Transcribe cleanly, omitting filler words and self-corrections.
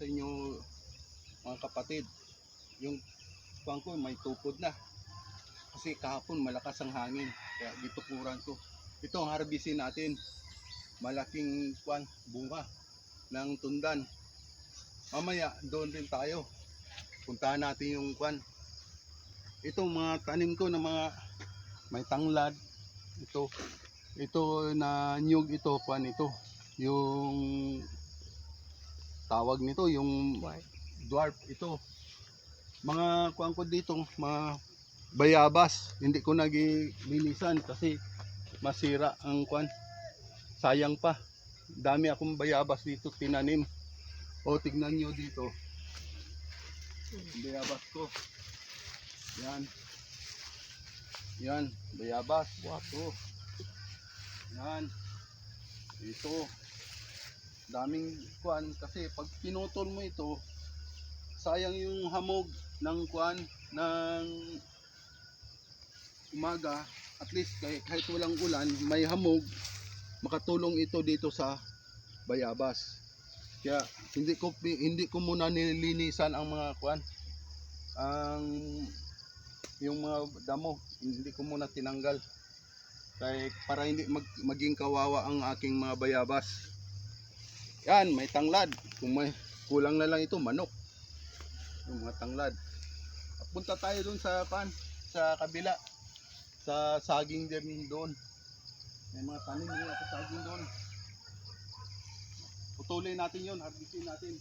sa inyo mga kapatid. Yung kuwan ko may tupod na. Kasi kahapon malakas ang hangin. Kaya ditukuran ko. Ito ang harbisin natin. Malaking kuwan, bunga ng tundan. Mamaya doon din tayo. Puntahan natin yung kuwan. Itong mga tanim ko na mga may tanglad. Ito na nyug ito, kuwan ito. Yung tawag nito, yung dwarf ito. Mga kuwan ko dito, mga bayabas. Hindi ko nagilinisan kasi masira ang kuwan. Sayang pa. Dami akong bayabas dito tinanim. O tignan nyo dito. Bayabas ko. Yan. Yan, bayabas. Ito. Yan. Ito. Daming kuwan kasi pag pinutol mo ito, sayang yung hamog ng kuwan ng umaga. At least kahit walang ulan, may hamog, makatulong ito dito sa bayabas. Kaya hindi ko muna nilinisan ang mga kuwan, ang yung mga damo, hindi ko muna tinanggal. Para hindi maging kawawa ang aking mga bayabas. Yan, may tanglad. Kung may kulang na lang ito, manok. Yung mga tanglad. Punta tayo doon sa kabila. Sa saging din doon. May mga tanim din ako saging doon. Putulin natin yon, harbisin natin.